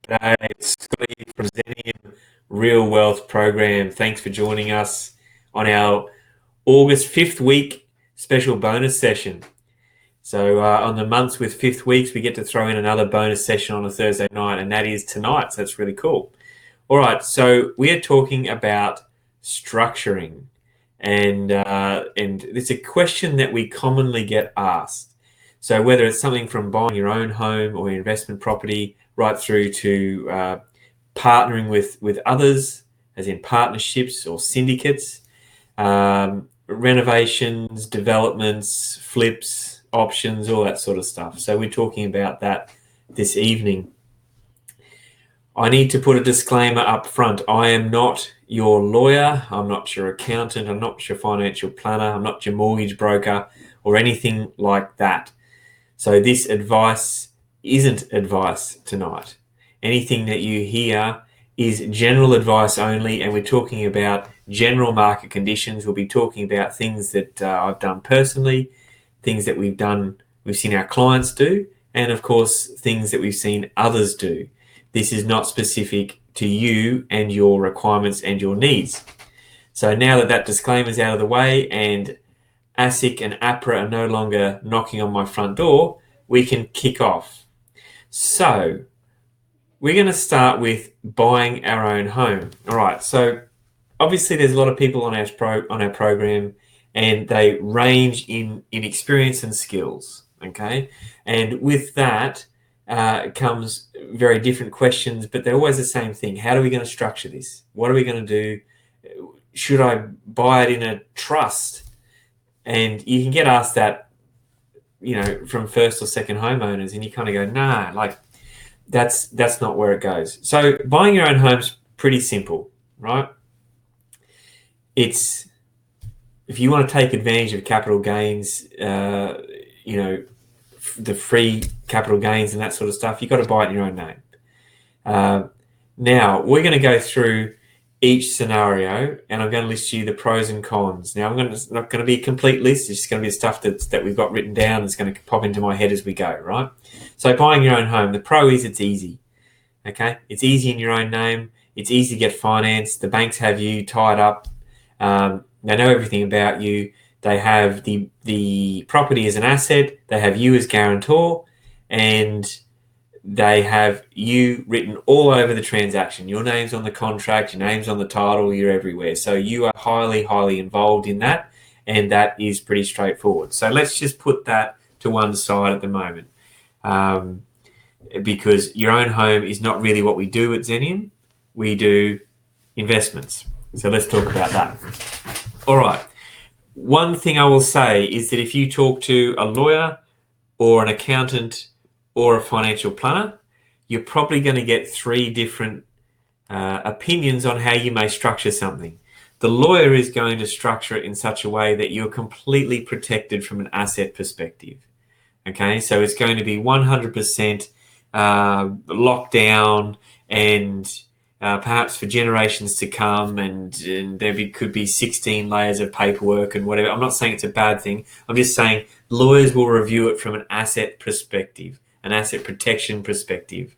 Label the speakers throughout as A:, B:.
A: G'day, it's Scotty from Zenium Real Wealth Program. Thanks for joining us on our August 5th week special bonus session. So on the months with 5th weeks, we get to throw in another bonus session on a Thursday night, and that is tonight. So that's really cool. All right, so we are talking about structuring, and it's a question that we commonly get asked. So whether it's something from buying your own home or investment property, right through to partnering with others, as in partnerships or syndicates, renovations, developments, flips, options, all that sort of stuff. So we're talking about that this evening. I need to put a disclaimer up front. I am not your lawyer. I'm not your accountant. I'm not your financial planner. I'm not your mortgage broker or anything like that. So this advice isn't advice tonight. Anything that you hear is general advice only, and we're talking about general market conditions. We'll be talking about things that I've done personally, things that we've seen our clients do, and of course, things that we've seen others do. This is not specific to you and your requirements and your needs. So now that that disclaimer is out of the way and ASIC and APRA are no longer knocking on my front door, we can kick off. So we're going to start with buying our own home. All right, so obviously there's a lot of people on our program, and they range in experience and skills, okay? And with that comes very different questions, but they're always the same thing. How are we going to structure this? What are we going to do? Should I buy it in a trust? And you can get asked that, from first or second homeowners, and you kind of go, nah, like that's not where it goes. So buying your own home's pretty simple, right? It's, if you want to take advantage of capital gains, the free capital gains and that sort of stuff, you've got to buy it in your own name. Now, we're going to go through each scenario, and I'm going to list you the pros and cons. Now, it's not going to be a complete list. It's just going to be stuff that we've got written down that's going to pop into my head as we go, right? So buying your own home, the pro is it's easy, okay? It's easy in your own name. It's easy to get financed. The banks have you tied up. They know everything about you. They have the property as an asset. They have you as guarantor, and they have you written all over the transaction. Your name's on the contract, your name's on the title, you're everywhere. So you are highly, highly involved in that, and that is pretty straightforward. So let's just put that to one side at the moment, because your own home is not really what we do at Zenium. We do investments. So let's talk about that. All right. One thing I will say is that if you talk to a lawyer or an accountant or a financial planner, you're probably going to get three different opinions on how you may structure something. The lawyer is going to structure it in such a way that you're completely protected from an asset perspective. Okay, so it's going to be 100% locked down, and perhaps for generations to come, and there could be 16 layers of paperwork and whatever. I'm not saying it's a bad thing. I'm just saying lawyers will review it from an asset perspective, an asset protection perspective.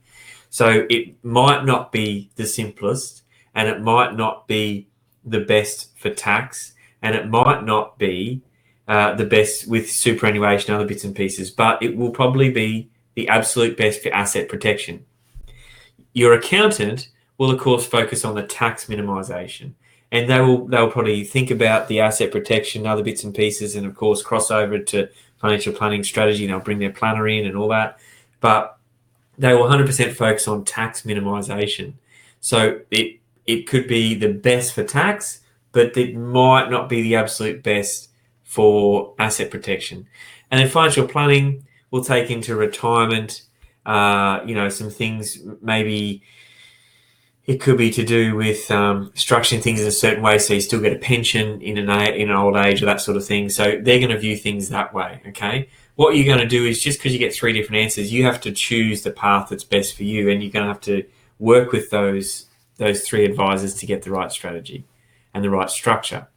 A: So it might not be the simplest, and it might not be the best for tax, and it might not be the best with superannuation and other bits and pieces, but it will probably be the absolute best for asset protection. Your accountant will, of course, focus on the tax minimisation, and they'll probably think about the asset protection, other bits and pieces, and of course cross over to financial planning strategy. They'll bring their planner in and all that, but they will 100% focus on tax minimisation. So it could be the best for tax, but it might not be the absolute best for asset protection. And then financial planning will take into retirement, some things. Maybe it could be to do with structuring things in a certain way so you still get a pension in an old age or that sort of thing. So they're going to view things that way, okay? What you're going to do is, just because you get three different answers, you have to choose the path that's best for you, and you're going to have to work with those three advisors to get the right strategy and the right structure.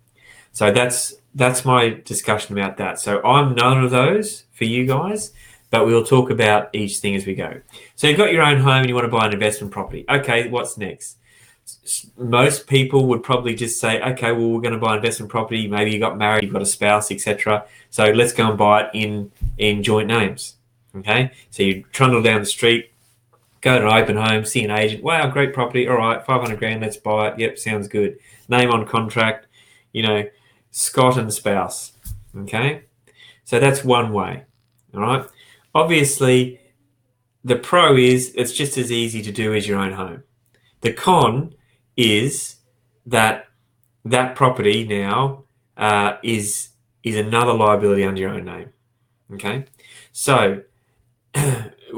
A: So that's my discussion about that. So I'm none of those for you guys, but we'll talk about each thing as we go. So you've got your own home and you want to buy an investment property. Okay, what's next? Most people would probably just say, okay, well, we're going to buy an investment property. Maybe you got married, you've got a spouse, etc. So let's go and buy it in joint names. Okay, so you trundle down the street, go to an open home, see an agent. Wow, great property. All right, 500 grand, let's buy it. Yep, sounds good. Name on contract, Scott and spouse. Okay, so that's one way. All right. Obviously, the pro is it's just as easy to do as your own home. The con is that property now is another liability under your own name. Okay, so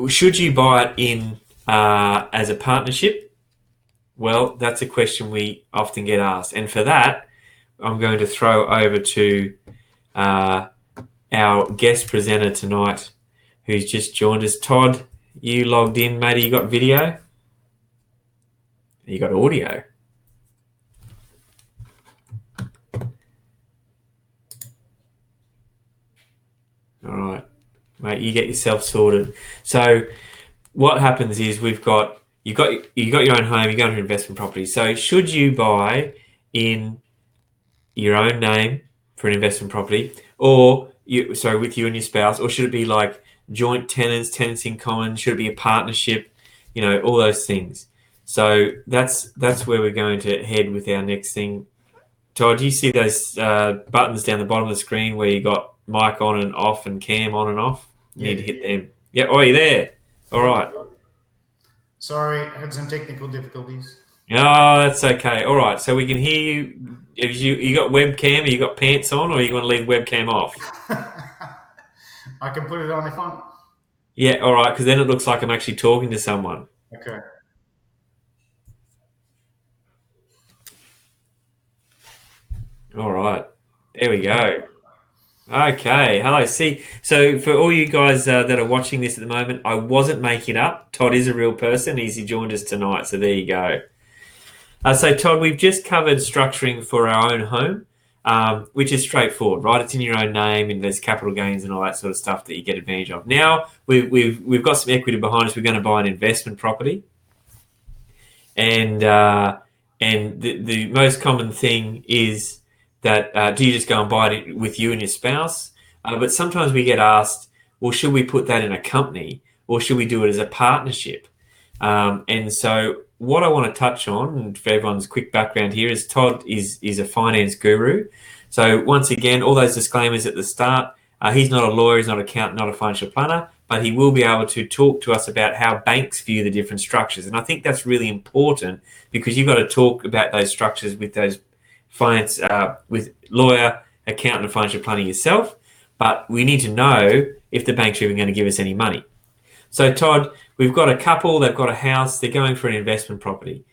A: should you buy it in as a partnership? Well, that's a question we often get asked, and for that, I'm going to throw over to our guest presenter tonight, who's just joined us. Todd, you logged in, matey. You got video? You got audio? All right, mate. You get yourself sorted. So, what happens is you got your own home. You go into investment property. So, should you buy in your own name for an investment property, or with you and your spouse, or should it be like joint tenants in common? Should it be a partnership? All those things. So that's where we're going to head with our next thing. Todd, do you see those buttons down the bottom of the screen where you got mic on and off and cam on and off? You need to hit them. Yeah. Oh, you're there. All right.
B: Sorry, I had some technical difficulties.
A: Oh, that's okay. All right. So we can hear you. Have you got webcam? Or you got pants on, or are you going to leave webcam off?
B: I can put it on if I want.
A: Yeah. All right. Because then it looks like I'm actually talking to someone.
B: Okay.
A: All right. There we go. Okay. Hello. See, so for all you guys that are watching this at the moment, I wasn't making up. Todd is a real person. He joined us tonight. So there you go. So Todd, we've just covered structuring for our own home, which is straightforward, right? It's in your own name, and there's capital gains and all that sort of stuff that you get advantage of. Now we've got some equity behind us. We're going to buy an investment property, and the most common thing is that do you just go and buy it with you and your spouse? But sometimes we get asked, well, should we put that in a company, or should we do it as a partnership? And so what I want to touch on, and for everyone's quick background here, is Todd is a finance guru. So once again, all those disclaimers at the start. He's not a lawyer, he's not an accountant, not a financial planner, but he will be able to talk to us about how banks view the different structures. And I think that's really important, because you've got to talk about those structures with those finance, with lawyer, accountant, and financial planner yourself. But we need to know if the bank's even going to give us any money. So Todd, we've got a couple, they've got a house, they're going for an investment property.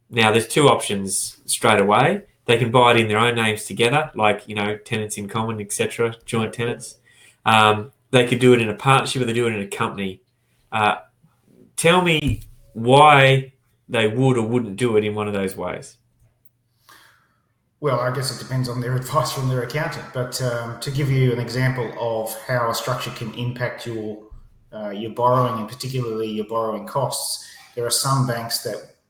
A: Now there's two options straight away. They can buy it in their own names together, like, tenants in common, etc., joint tenants. They could do it in a partnership, or they do it in a company. Tell me why they would or wouldn't do it in one of those ways.
B: Well, I guess it depends on their advice from their accountant. But to give you an example of how a structure can impact your borrowing, and particularly your borrowing costs, there are some banks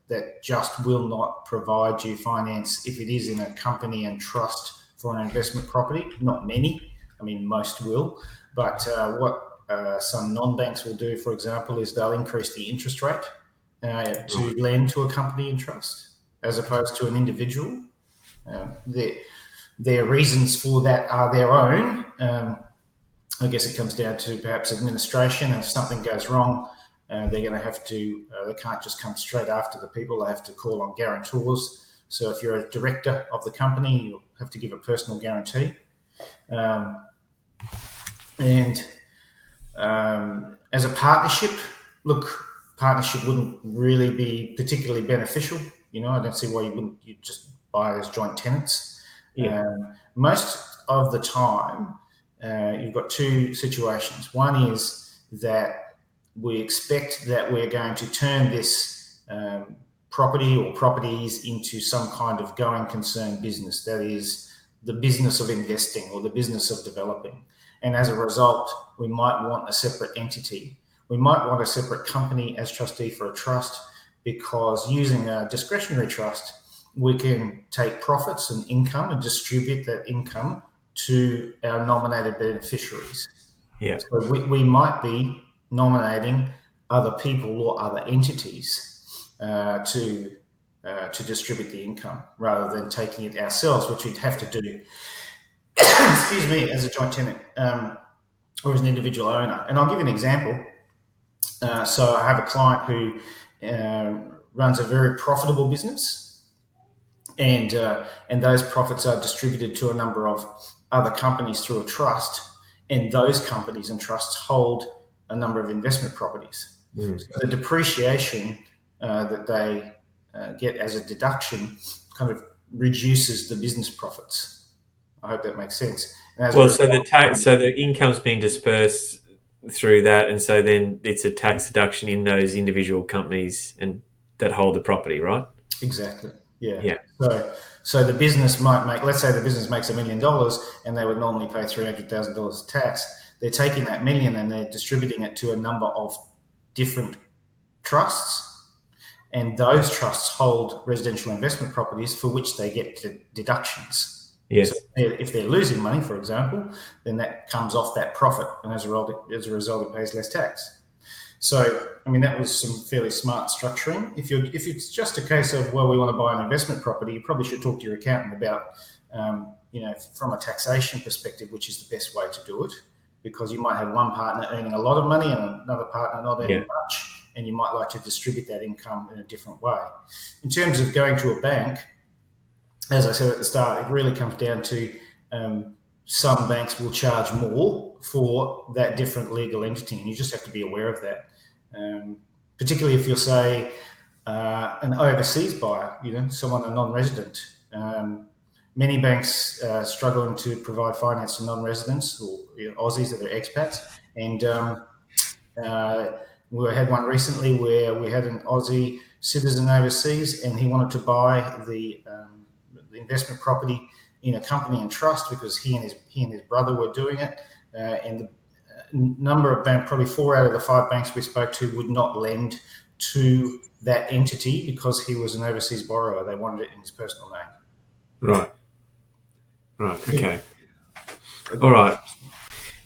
B: that just will not provide you finance if it is in a company and trust for an investment property. Not many. I mean, most will. But what some non-banks will do, for example, is they'll increase the interest rate to lend to a company in trust as opposed to an individual. Their reasons for that are their own. I guess it comes down to perhaps administration, and if something goes wrong, they're going to have to, they can't just come straight after the people, they have to call on guarantors. So if you're a director of the company, you'll have to give a personal guarantee. And as a partnership, look, partnership wouldn't really be particularly beneficial. I don't see why you just buy as joint tenants. Yeah. Most of the time, you've got two situations. One is that we expect that we're going to turn this property or properties into some kind of going concern business. That is the business of investing or the business of developing. And as a result, we might want a separate entity. We might want a separate company as trustee for a trust, because using a discretionary trust, we can take profits and income and distribute that income to our nominated beneficiaries.
A: Yeah.
B: So we might be nominating other people or other entities to distribute the income, rather than taking it ourselves, which we'd have to do, excuse me, as a joint tenant or as an individual owner. And I'll give you an example. So I have a client who runs a very profitable business, and those profits are distributed to a number of other companies through a trust, and those companies and trusts hold a number of investment properties. So the depreciation that they get as a deduction kind of reduces the business profits. I hope that makes sense.
A: Well, so the income's being dispersed through that, and so then it's a tax deduction in those individual companies and that hold the property, right?
B: Exactly. Yeah.
A: Yeah.
B: So the business might make, let's say the business makes $1 million and they would normally pay $300,000 tax. They're taking that million and they're distributing it to a number of different trusts, and those trusts hold residential investment properties for which they get deductions.
A: Yes.
B: So if they're losing money, for example, then that comes off that profit, and as a result, it pays less tax. So, I mean, that was some fairly smart structuring. If it's just a case of, well, we want to buy an investment property, you probably should talk to your accountant about, from a taxation perspective, which is the best way to do it, because you might have one partner earning a lot of money and another partner not earning much, and you might like to distribute that income in a different way. In terms of going to a bank, as I said at the start, it really comes down to some banks will charge more for that different legal entity, and you just have to be aware of that. Particularly if you're, say, an overseas buyer, someone, a non-resident. Many banks struggling to provide finance to non-residents or Aussies that are expats, and we had one recently where we had an Aussie citizen overseas, and he wanted to buy the investment property in a company and trust because he and his brother were doing it, and the number of banks, probably 4 out of the 5 banks we spoke to, would not lend to that entity because he was an overseas borrower. They wanted it in his personal name.
A: Right. Okay. All right.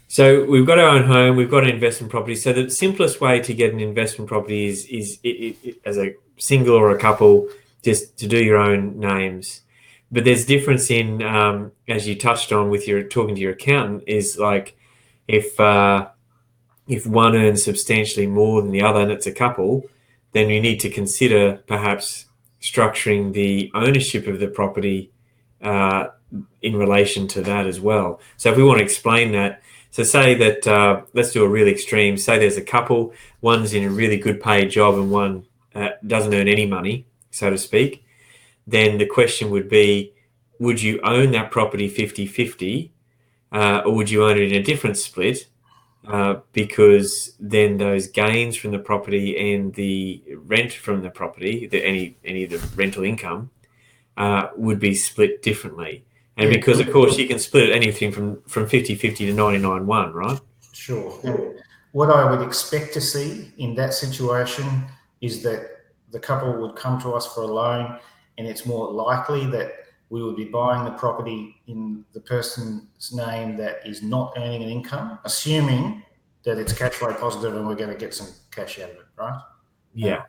A: So we've got our own home, we've got an investment property. So the simplest way to get an investment property is as a single or a couple, just to do your own names. But there's difference in, as you touched on with your talking to your accountant, is like if one earns substantially more than the other and it's a couple, then you need to consider perhaps structuring the ownership of the property in relation to that as well. So if we want to explain that, so say that, let's do a really extreme, say there's a couple, one's in a really good paid job and one doesn't earn any money, so to speak, then the question would be, would you own that property 50-50 or would you own it in a different split? Because then those gains from the property and the rent from the property, any of the rental income, would be split differently. And because, of course, you can split anything from 50-50 to 99-1, right?
B: Sure. And what I would expect to see in that situation is that the couple would come to us for a loan, and it's more likely that we would be buying the property in the person's name that is not earning an income, assuming that it's cash flow positive and we're going to get some cash out of it, right?
A: Yeah.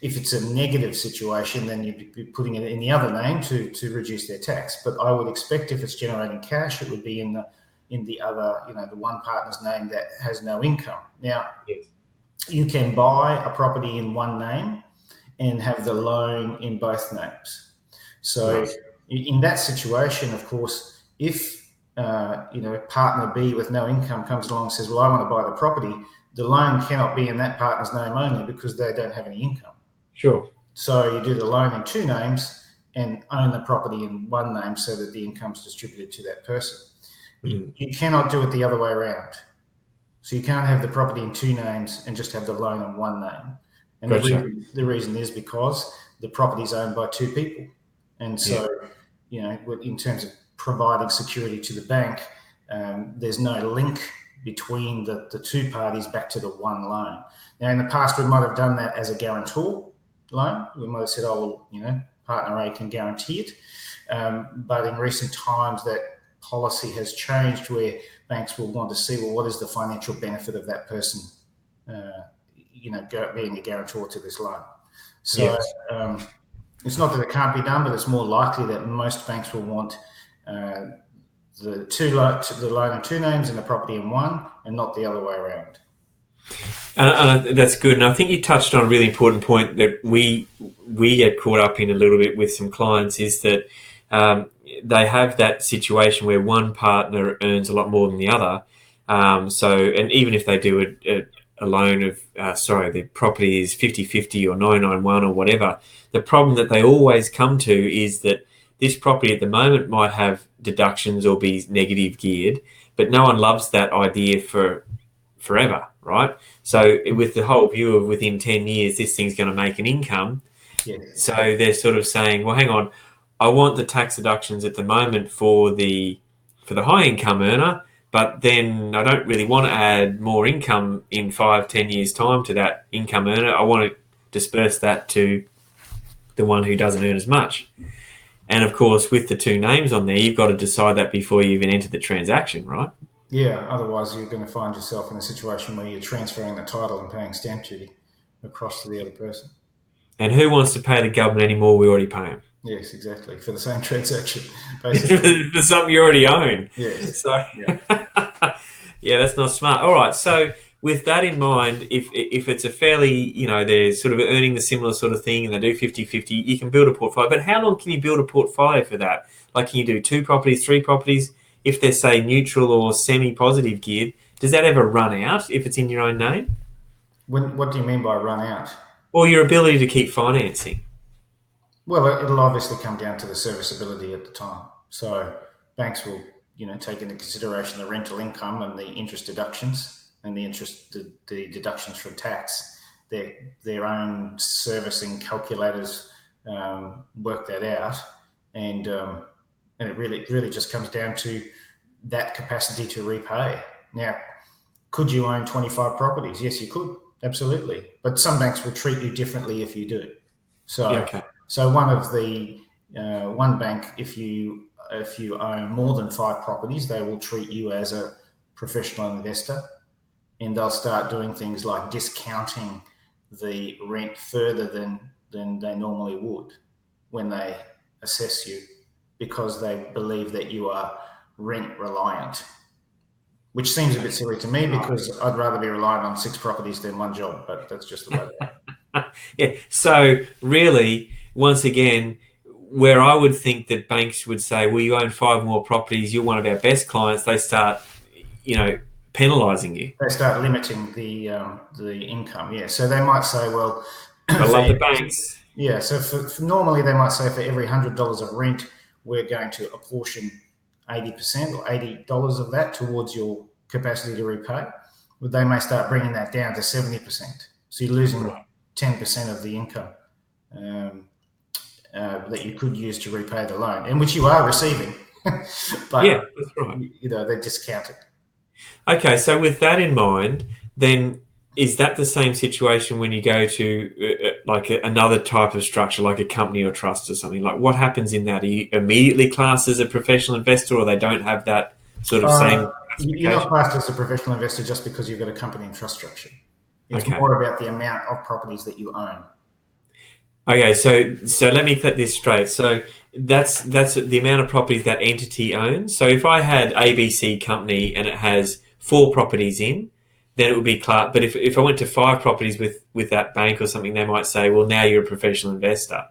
B: If it's a negative situation, then you'd be putting it in the other name to reduce their tax. But I would expect if it's generating cash, it would be in the other, the one partner's name that has no income. Now,
A: yes,
B: you can buy a property in one name and have the loan in both names. So
A: right,
B: in that situation, of course, if partner B with no income comes along and says, well, I want to buy the property, the loan cannot be in that partner's name only because they don't have any income.
A: sure.
B: So you do the loan in two names and own the property in one name so that the income's distributed to that person. You cannot do it the other way around. So you can't have the property in two names and just have the loan in one name. And
A: Gotcha.
B: the reason is because the property is owned by two people. And so, in terms of providing security to the bank, there's no link between the two parties back to the one loan. Now, in the past, we might have done that as a guarantor loan. We might have said, oh, well, partner A can guarantee it. But in recent times, that policy has changed where banks will want to see, well, what is the financial benefit of that person, being a guarantor to this loan. So yes. It's not that it can't be done, but it's more likely that most banks will want the loan in two names and the property in one, and not the other way around.
A: And that's good. And I think you touched on a really important point that we get caught up in a little bit with some clients, is that they have that situation where one partner earns a lot more than the other. And even if they do a loan of, the property is 50-50 or 991 or whatever, the problem that they always come to is that this property at the moment might have deductions or be negative geared, but no one loves that idea for forever, right? So with the whole view of within 10 years, this thing's going to make an income.
B: Yes.
A: So they're sort of saying, well, hang on, I want the tax deductions at the moment for the high income earner, but then I don't really want to add more income in 5-10 years time to that income earner. I want to disperse that to the one who doesn't earn as much. And of course, with the two names on there, you've got to decide that before you even enter the transaction, right?
B: Yeah, otherwise you're going to find yourself in a situation where you're transferring the title and paying stamp duty across to the other person.
A: And who wants to pay the government any more? We already pay them.
B: Yes, exactly. For the same transaction, basically.
A: For something you already own.
B: Yes.
A: So, yeah, that's not smart. All right. So with that in mind, if it's a fairly, they're sort of earning the similar sort of thing and they do 50-50, you can build a portfolio. But how long can you build a portfolio for that? Like, can you do 2 properties, 3 properties? If they're, say, neutral or semi-positive geared, does that ever run out if it's in your own name?
B: What do you mean by run out?
A: Or your ability to keep financing?
B: Well, it'll obviously come down to the serviceability at the time. So banks will, take into consideration the rental income and the interest deductions and the deductions from tax. Their own servicing calculators work that out, and it really just comes down to that capacity to repay. Now, could you own 25 properties? Yes, you could, absolutely. But some banks will treat you differently if you do. So.
A: Yeah, okay.
B: So one bank, if you own more than 5 properties, they will treat you as a professional investor, and they'll start doing things like discounting the rent further than they normally would when they assess you, because they believe that you are rent reliant, which seems a bit silly to me because I'd rather be reliant on 6 properties than one job, but that's just the way they are.
A: Yeah. So really, once again, where I would think that banks would say, well, you own 5 more properties, you're one of our best clients, they start, penalising you.
B: They start limiting the income, yeah. So they might say, well...
A: I love the banks.
B: Yeah, so for normally they might say for every $100 of rent, we're going to apportion 80% or $80 of that towards your capacity to repay. But they may start bringing that down to 70%. So you're losing 10% of the income. That you could use to repay the loan, and which you are receiving. But,
A: yeah, that's right.
B: They discount it.
A: Okay, so with that in mind, then is that the same situation when you go to another type of structure, like a company or trust or something? Like, what happens in that? Are you immediately classed as a professional investor, or they don't have that sort of same?
B: You're not classed as a professional investor just because you've got a company and trust structure. It's more about the amount of properties that you own.
A: Okay, so let me get this straight. So that's the amount of properties that entity owns. So if I had ABC Company and it has 4 properties in, then it would be class. But if I went to 5 properties with that bank or something, they might say, well, now you're a professional investor.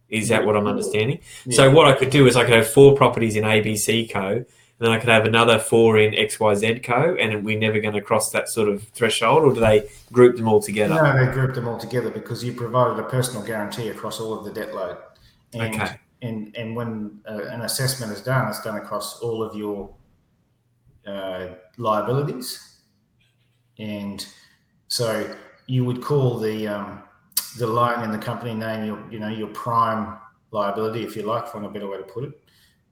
A: Is that what I'm understanding? Yeah. So what I could do is I could have 4 properties in ABC Co, and then I could have another 4 in XYZ Co, and we're never going to cross that sort of threshold, or do they group them all together?
B: No, they group them all together because you provided a personal guarantee across all of the debt load. And,
A: okay.
B: And when an assessment is done, it's done across all of your liabilities. And so you would call the loan in the company name your prime liability, if you like, for a better way to put it.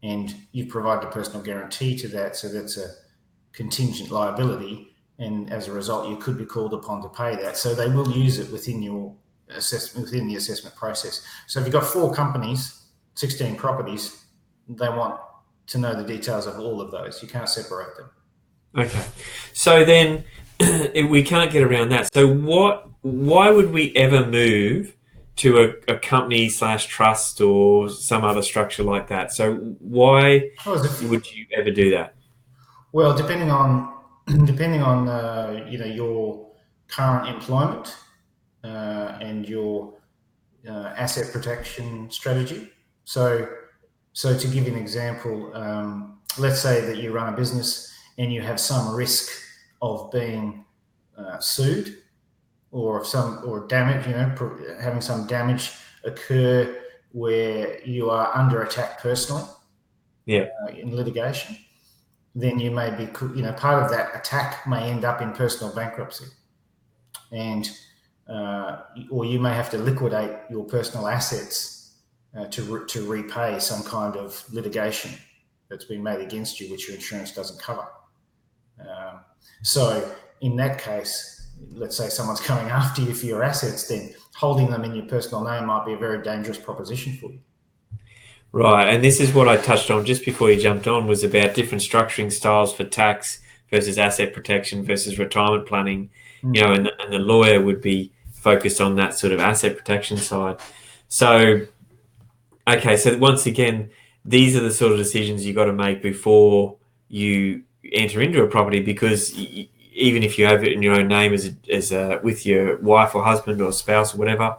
B: And you provide the personal guarantee to that. So that's contingent liability, and as a result, you could be called upon to pay that. So they will use it within your assessment, within the assessment process. So if you've got 4 companies, 16 properties, they want to know the details of all of those. You can't separate them.
A: Okay. So then we can't get around that. So why would we ever move to a company / trust or some other structure like that? So why would you ever do that?
B: Well, depending on your current employment and your asset protection strategy. So to give you an example, let's say that you run a business and you have some risk of being sued or damage, having some damage occur where you are under attack personally.
A: Yeah.
B: In litigation, then you may be, part of that attack may end up in personal bankruptcy, and or you may have to liquidate your personal assets to repay some kind of litigation that's been made against you, which your insurance doesn't cover. So in that case, let's say someone's coming after you for your assets, then holding them in your personal name might be a very dangerous proposition for you.
A: Right, and this is what I touched on just before you jumped on, was about different structuring styles for tax versus asset protection versus retirement planning. And the lawyer would be focused on that sort of asset protection side. So, okay, so once again, these are the sort of decisions you got to make before you enter into a property, because even if you have it in your own name as with your wife or husband or spouse or whatever,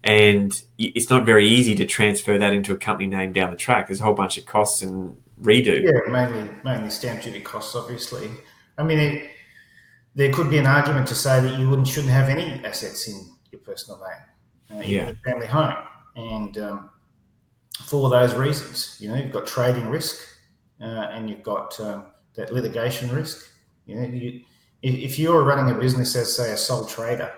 A: and it's not very easy to transfer that into a company name down the track. There's a whole bunch of costs and redo.
B: Yeah, mainly stamp duty costs, obviously. I mean, there could be an argument to say that you shouldn't have any assets in your personal name, even a family home. And for those reasons, you've got trading risk and you've got that litigation risk. If you're running a business as, say, a sole trader,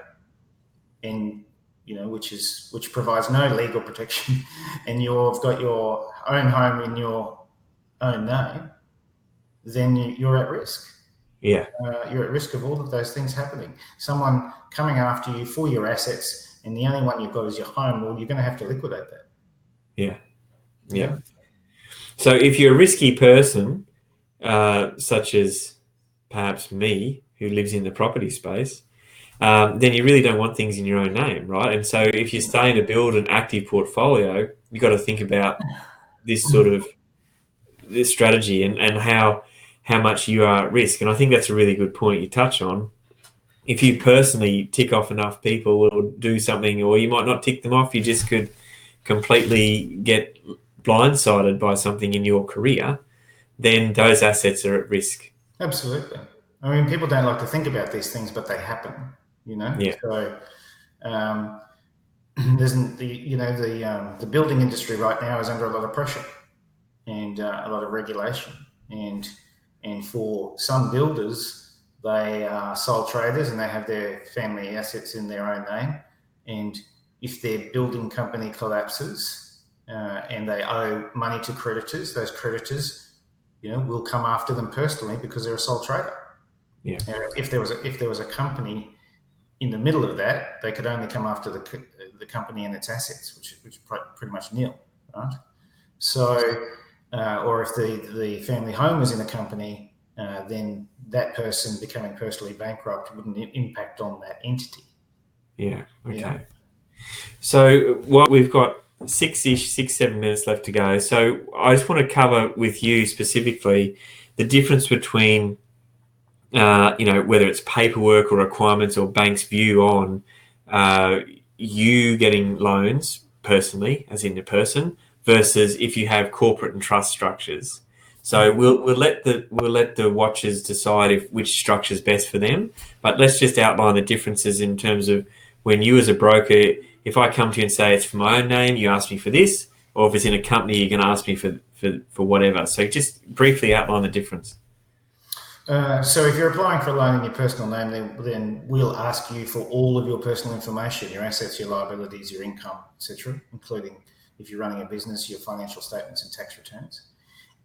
B: and which provides no legal protection, and you've got your own home in your own name, then you're at risk.
A: Yeah.
B: You're at risk of all of those things happening. Someone coming after you for your assets, and the only one you've got is your home, well, you're going to have to liquidate that.
A: Yeah. So if you're a risky person, such as perhaps me, who lives in the property space, then you really don't want things in your own name, right? And so if you're starting to build an active portfolio, you've got to think about this strategy and how much you are at risk. And I think that's a really good point you touch on. If you personally tick off enough people or do something, or you might not tick them off, you just could completely get blindsided by something in your career, then those assets are at risk.
B: Absolutely. I mean, people don't like to think about these things, but they happen.
A: Yeah.
B: So the building industry right now is under a lot of pressure and a lot of regulation, and for some builders, they are sole traders and they have their family assets in their own name, and if their building company collapses and they owe money to creditors, those creditors will come after them personally because they're a sole trader.
A: Yeah.
B: If there was a company in the middle of that, they could only come after the company and its assets, which is pretty much nil, right? So, or if the family home was in a company, then that person becoming personally bankrupt wouldn't impact on that entity.
A: Yeah. Okay. So what we've got 7 minutes left to go. So I just want to cover with you specifically the difference between whether it's paperwork or requirements or banks' view on you getting loans personally, as in the person, versus if you have corporate and trust structures. So we'll let the watchers decide which structure is best for them. But let's just outline the differences in terms of when you as a broker, if I come to you and say it's for my own name, you ask me for this, or if it's in a company, you're going to ask me for whatever. So just briefly outline the difference.
B: So if you're applying for a loan in your personal name, then we'll ask you for all of your personal information, your assets, your liabilities, your income, etc., including if you're running a business, your financial statements and tax returns.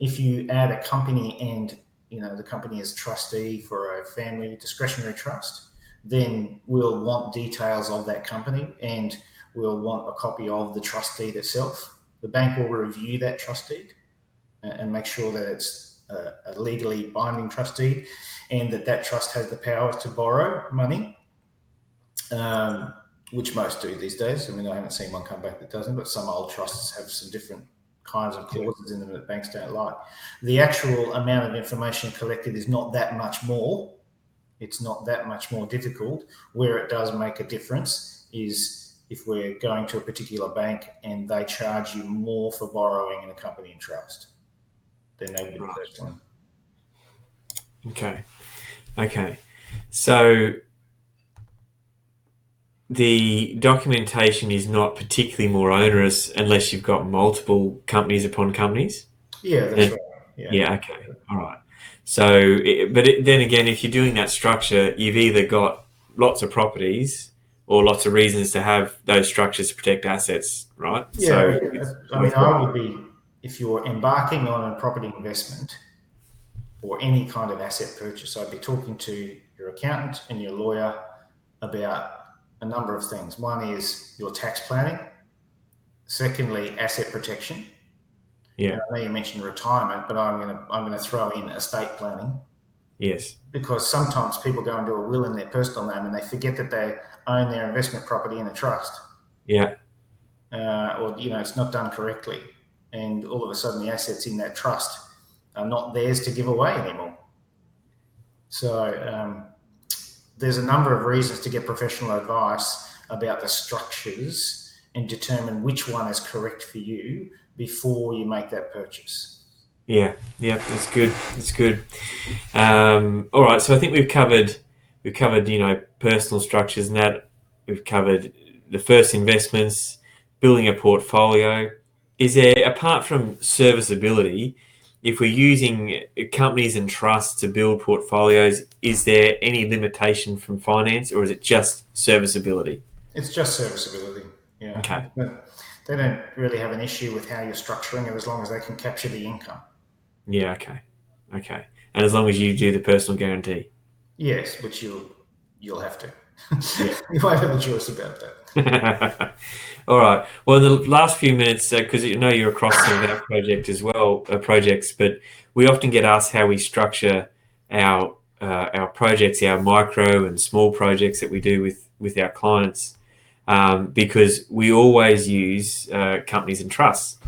B: If you add a company and the company is trustee for a family discretionary trust, then we'll want details of that company and we'll want a copy of the trust deed itself. The bank will review that trust deed and make sure that it's a legally binding trust deed and that trust has the power to borrow money, which most do these days. I mean, I haven't seen one come back that doesn't, but some old trusts have some different kinds of clauses in them that banks don't like. The actual amount of information collected is not that much more. It's not that much more difficult. Where it does make a difference is if we're going to a particular bank and they charge you more for borrowing in a company in trust, then they would be the first one.
A: Okay. So the documentation is not particularly more onerous unless you've got multiple companies upon companies?
B: Yeah, that's right.
A: Yeah, okay. All right. So, then again, if you're doing that structure, you've either got lots of properties or lots of reasons to have those structures to protect assets, right?
B: Yeah,
A: so
B: I would be, if you're embarking on a property investment or any kind of asset purchase, I'd be talking to your accountant and your lawyer about a number of things. One is your tax planning. Secondly, asset protection.
A: Yeah.
B: I know you mentioned retirement, but I'm going to throw in estate planning.
A: Yes.
B: Because sometimes people go and do a will in their personal name and they forget that they own their investment property in a trust.
A: Yeah.
B: Or it's not done correctly, and all of a sudden the assets in that trust are not theirs to give away anymore. So there's a number of reasons to get professional advice about the structures and determine which one is correct for you before you make that purchase.
A: Yeah, that's good. That's good. All right, so I think we've covered personal structures, and that we've covered the first investments, building a portfolio. Is there, apart from serviceability, if we're using companies and trusts to build portfolios, is there any limitation from finance, or is it just serviceability?
B: It's just serviceability. Yeah.
A: Okay.
B: But they don't really have an issue with how you're structuring it as long as they can capture the income.
A: Yeah. Okay. And as long as you do the personal guarantee.
B: Yes, which you'll have to. You won't have a choice about that.
A: All right. Well, in the last few minutes, because you're across some of our projects, but we often get asked how we structure our projects, our micro and small projects that we do with our clients, because we always use companies and trusts,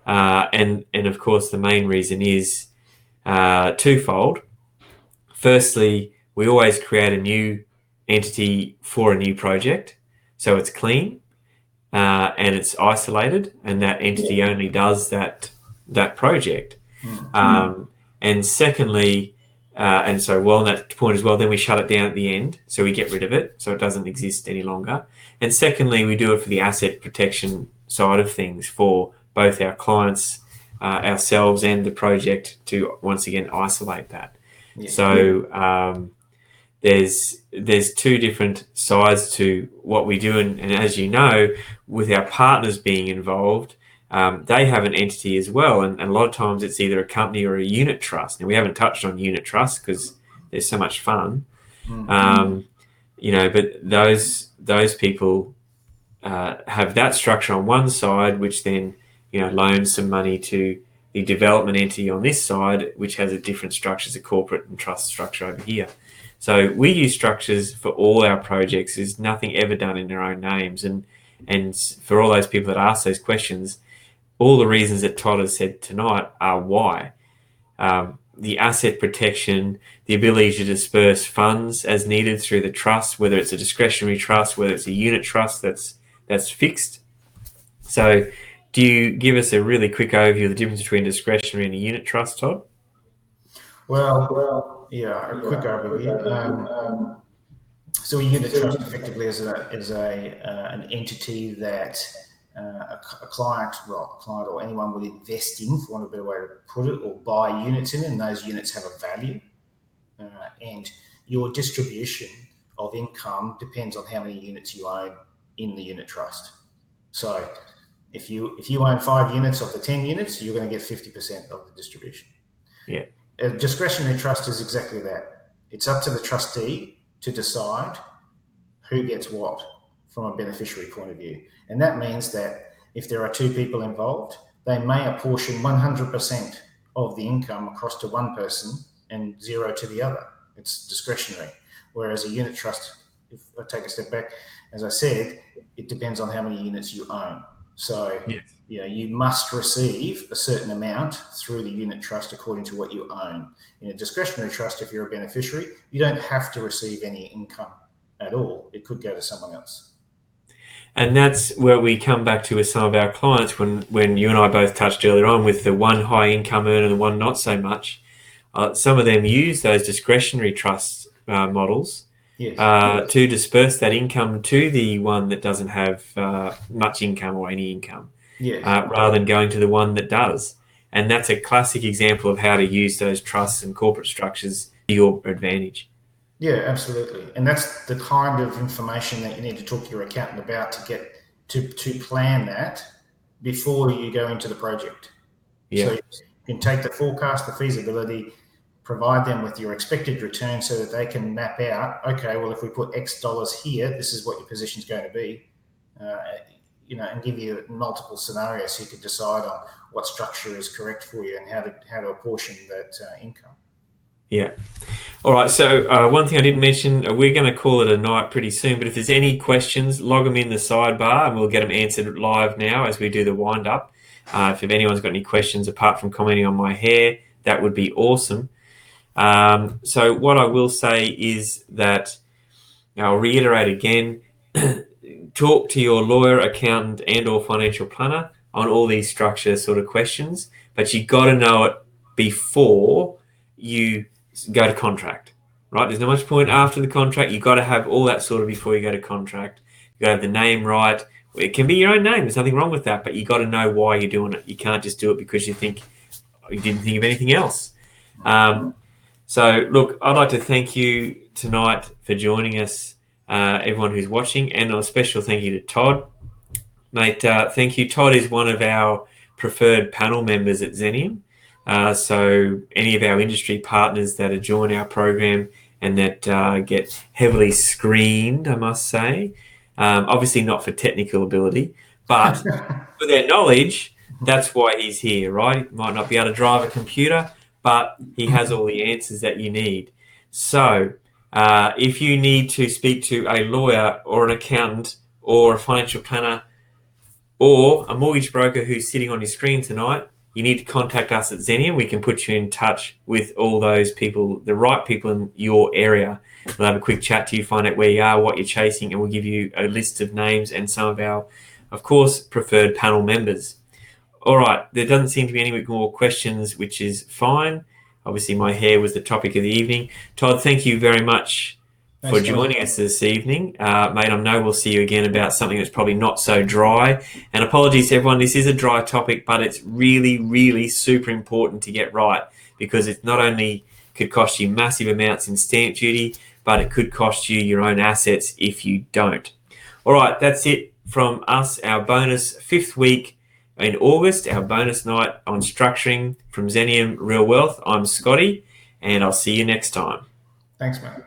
A: and of course the main reason is twofold. Firstly, we always create a new entity for a new project, so it's clean and it's isolated, and that entity only does that project. And secondly, and on that point as well, then we shut it down at the end, so we get rid of it, so it doesn't exist any longer. And secondly, we do it for the asset protection side of things for both our clients, ourselves, and the project to once again isolate that. Yeah. So there's two different sides to what we do, and as you know, with our partners being involved, they have an entity as well, and a lot of times it's either a company or a unit trust. And we haven't touched on unit trust because they're so much fun, but those people have that structure on one side, which then loans some money to the development entity on this side, which has a different structure as a corporate and trust structure over here. So we use structures for all our projects. There's nothing ever done in their own names. And for all those people that ask those questions, all the reasons that Todd has said tonight are why. The asset protection, the ability to disperse funds as needed through the trust, whether it's a discretionary trust, whether it's a unit trust that's fixed. So do you give us a really quick overview of the difference between discretionary and a unit trust, Todd?
B: Well, yeah, a quick overview. So a unit trust effectively is an entity that a client or anyone would invest in, for want of a better way to put it, or buy units in, and those units have a value. And your distribution of income depends on how many units you own in the unit trust. So if you own 5 units of the 10 units, you're going to get 50% of the distribution.
A: Yeah.
B: A discretionary trust is exactly that. It's up to the trustee to decide who gets what from a beneficiary point of view. And that means that if there are two people involved, they may apportion 100% of the income across to one person and zero to the other. It's discretionary. Whereas a unit trust, if I take a step back, as I said, it depends on how many units you own. So,
A: Yes.
B: you must receive a certain amount through the unit trust according to what you own. In a discretionary trust, if you're a beneficiary, you don't have to receive any income at all. It could go to someone else.
A: And that's where we come back to with some of our clients when you and I both touched earlier on with the one high income earner and the one not so much. Some of them use those discretionary trust models to disperse that income to the one that doesn't have much income or any income, rather than going to the one that does. And that's a classic example of how to use those trusts and corporate structures to your advantage.
B: Yeah, absolutely. And that's the kind of information that you need to talk to your accountant about to get to plan that before you go into the project.
A: Yeah.
B: So you can take the forecast, the feasibility, provide them with your expected return so that they can map out, okay, well, if we put X dollars here, this is what your position is going to be, and give you multiple scenarios so you can decide on what structure is correct for you and how to apportion that income.
A: Yeah. All right. So one thing I didn't mention, we're going to call it a night pretty soon, but if there's any questions, log them in the sidebar and we'll get them answered live now as we do the wind up. If anyone's got any questions apart from commenting on my hair, that would be awesome. So what I will say is that, I'll reiterate again, talk to your lawyer, accountant and or financial planner on all these structure sort of questions, but you got to know it before you go to contract, right? There's not much point after the contract. You got to have all that sort of before you go to contract. You got to have the name right. It can be your own name. There's nothing wrong with that, but you got to know why you're doing it. You can't just do it because you didn't think of anything else. So look, I'd like to thank you tonight for joining us, everyone who's watching, and a special thank you to Todd. Mate, thank you. Todd is one of our preferred panel members at Xenium. So any of our industry partners that join our program and that get heavily screened, I must say, obviously not for technical ability, but for their knowledge, that's why he's here, right? He might not be able to drive a computer, but he has all the answers that you need. So if you need to speak to a lawyer or an accountant or a financial planner or a mortgage broker who's sitting on your screen tonight, you need to contact us at Xenium. We can put you in touch with all those people, the right people in your area. We'll have a quick chat to you, find out where you are, what you're chasing, and we'll give you a list of names and some of our, of course, preferred panel members. All right, there doesn't seem to be any more questions, which is fine. Obviously, my hair was the topic of the evening. Todd, thank you very much for joining us this evening. Mate, I know we'll see you again about something that's probably not so dry. And apologies to everyone, this is a dry topic, but it's really, really super important to get right because it not only could cost you massive amounts in stamp duty, but it could cost you your own assets if you don't. All right, that's it from us, our bonus 5th week in August, our bonus night on structuring from Xenium Real Wealth. I'm Scotty, and I'll see you next time.
B: Thanks, mate.